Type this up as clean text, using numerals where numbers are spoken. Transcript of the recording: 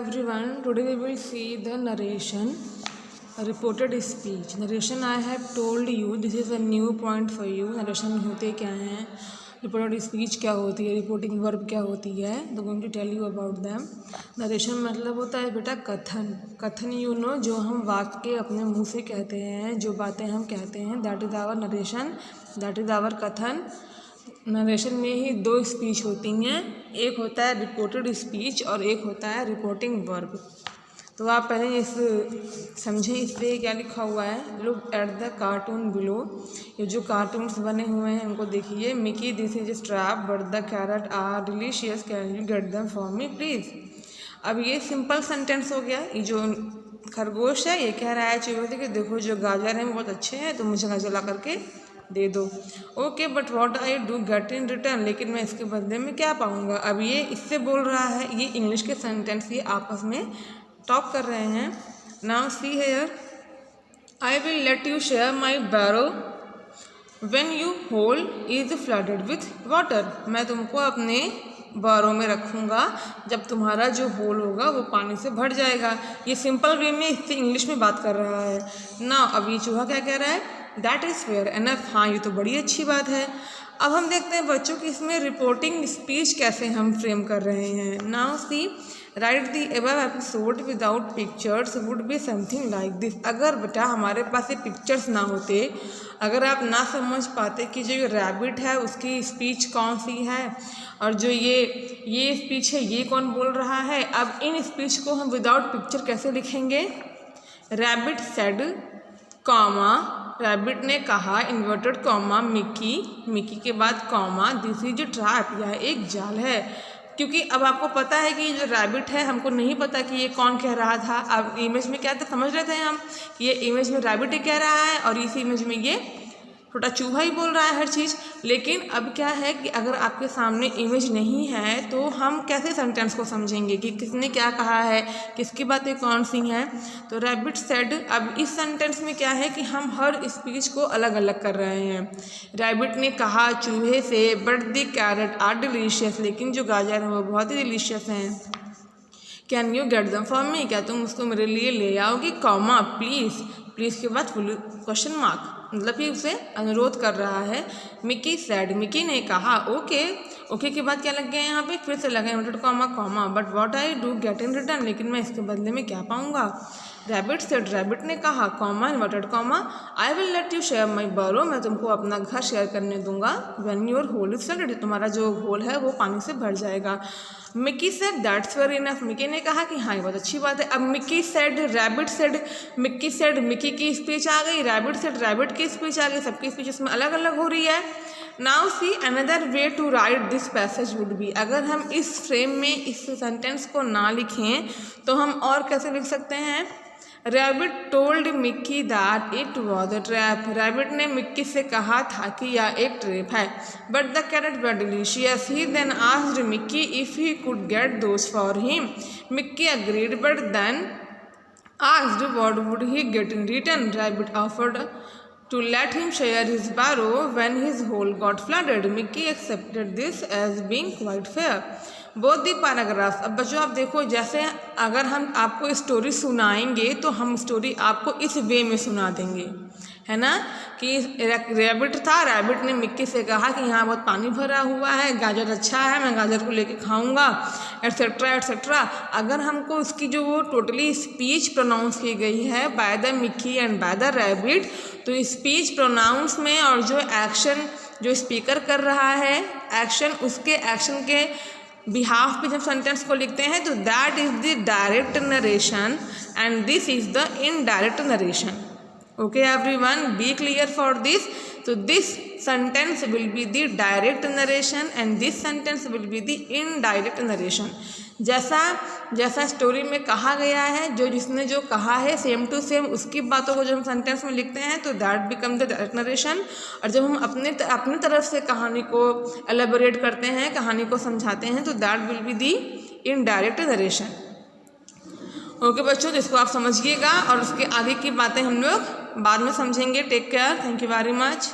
everyone, today we will see the narration, reported speech. Narration I have told you, this is a new point for you. Narration होते क्या हैं, reported speech क्या होती है, reporting verb क्या होती है, तो going to tell you about them. Narration मतलब होता है बेटा कथन. कथन you know, जो हम वाक्य अपने मुंह से कहते हैं, जो बातें हम कहते हैं, that is our narration, that is our कथन. नरेशन में ही दो स्पीच होती हैं, एक होता है रिपोर्टेड स्पीच और एक होता है रिपोर्टिंग वर्ब. तो आप पहले इस समझें, इस पर क्या लिखा हुआ है. Look at the cartoon below. ये जो कार्टून्स बने हुए हैं उनको देखिए. Mickey this is strap but the carrot are delicious, can you get them for me please. अब ये सिंपल सेंटेंस हो गया. ये जो खरगोश है ये कह रहा है चूहे से कि देखो जो गाजर हैं बहुत अच्छे हैं, तो मुझे गाजर ला करके दे दो. Okay but what I do get in return, लेकिन मैं इसके बदले में क्या पाऊँगा. अब ये इससे बोल रहा है, ये इंग्लिश के सेंटेंस ये आपस में टॉक कर रहे हैं. Now see here, I will let you share my burrow when you hole is flooded with water. मैं तुमको अपने बारों में रखूँगा जब तुम्हारा जो होल होगा वो पानी से भर जाएगा. ये सिंपल वे में इससे इंग्लिश में बात कर रहा है ना. अब ये चूहा क्या कह रहा है, दैट इज़ फेयर एनफ. हाँ ये तो बड़ी अच्छी बात है. अब हम देखते हैं बच्चों की इसमें रिपोर्टिंग स्पीच कैसे हम फ्रेम कर रहे हैं. Now C, right the above episode without pictures would be something like this. अगर बेटा हमारे पास ये पिक्चर्स ना होते, अगर आप ना समझ पाते कि जो ये रैबिट है उसकी स्पीच कौन सी है और जो ये स्पीच है ये कौन बोल रहा है. अब इन स्पीच को हम विदाउट पिक्चर कैसे लिखेंगे. रैबिट सेड कॉमा, रैबिट ने कहा, इन्वर्टेड कॉमा मिकी, मिकी के बाद कॉमा, दिस इज ट्रैप, यह एक जाल है. क्योंकि अब आपको पता है कि जो रैबिट है हमको नहीं पता कि ये कौन कह रहा था. अब इमेज में क्या था समझ रहे थे हम कि ये इमेज में रैबिट ही कह रहा है और इस इमेज में ये छोटा चूहा ही बोल रहा है हर चीज़. लेकिन अब क्या है कि अगर आपके सामने इमेज नहीं है तो हम कैसे सेंटेंस को समझेंगे कि किसने क्या कहा है, किसकी बातें कौन सी हैं. तो रैबिट सेड, अब इस सेंटेंस में क्या है कि हम हर स्पीच को अलग अलग कर रहे हैं. रैबिट ने कहा चूहे से, but the carrot are delicious, लेकिन जो गाजर हैं वो बहुत ही डिलीशियस हैं. Can you get them for me, क्या तुम उसको मेरे लिए ले आओगी. कॉमा प्लीज़, प्लीज़ के बाद क्वेश्चन मार्क, मतलब कि उसे अनुरोध कर रहा है. मिकी सैड, मिकी ने कहा. ओके, ओके के बाद क्या लग गया यहाँ पे, फिर से लगा inverted comma comma, but what I do get in return, लेकिन मैं इसके बदले में क्या पाऊँगा. रैबिट सेड, रैबिट ने कहा comma inverted comma, I will let you share my burrow, मैं तुमको अपना घर शेयर करने दूंगा. When your hole is flooded, तुम्हारा जो होल है वो पानी से भर जाएगा. Mickey said that's fair enough, Mickey ने कहा कि हाँ ये बहुत अच्छी बात है. अब Mickey said, rabbit said, Mickey said, Mickey की स्पीच आ गई, रैबिट सेड, रैबिट की स्पीच आ गई, सबकी स्पीच इसमें अलग अलग हो रही है. Now see another way to write this passage would be, अगर हम इस फ्रेम में इस सेंटेंस को ना लिखें तो हम और कैसे लिख सकते हैं. Rabbit told Mickey that it was a trap, rabbit ने मिक्की से कहा था कि यह एक ट्रैप है. But the carrot were delicious, he then asked Mickey if he could get those for him. Mickey agreed but then asked what would he get in return. Rabbit offered to let him share his barrow when his hole got flooded. Mickey accepted this as being quite fair. Both the paragraph. अब बच्चों आप देखो, जैसे अगर हम आपको story सुनाएंगे तो हम स्टोरी आपको इस वे में सुना देंगे, है ना. कि रैबिट था, रैबिट ने मिक्की से कहा कि यहाँ बहुत पानी भरा हुआ है, गाजर अच्छा है, मैं गाजर को लेके खाऊंगा, एट्सेट्रा एट्सेट्रा. अगर हमको उसकी जो वो टोटली स्पीच प्रोनाउंस की गई है by the Mickey and by the rabbit, तो स्पीच प्रोनाउंस में और जो एक्शन जो स्पीकर कर रहा है एक्शन, उसके एक्शन के बिहाफ पे जब सेंटेंस को लिखते हैं तो that is the direct narration and this is the indirect narration. Okay everyone, be clear for this. तो this sentence will be the direct narration and this sentence will be the indirect narration. जैसा story में कहा गया है, जो जिसने जो कहा है सेम टू सेम उसकी बातों को जब हम सेंटेंस में लिखते हैं तो that become the direct narration. और जब हम अपने तरफ से कहानी को एलेबोरेट करते हैं, कहानी को समझाते हैं, तो that will be the indirect narration. Okay बच्चों, जिसको आप समझिएगा और उसके आगे की बातें हम लोग बाद में समझेंगे. Take care, thank you very much.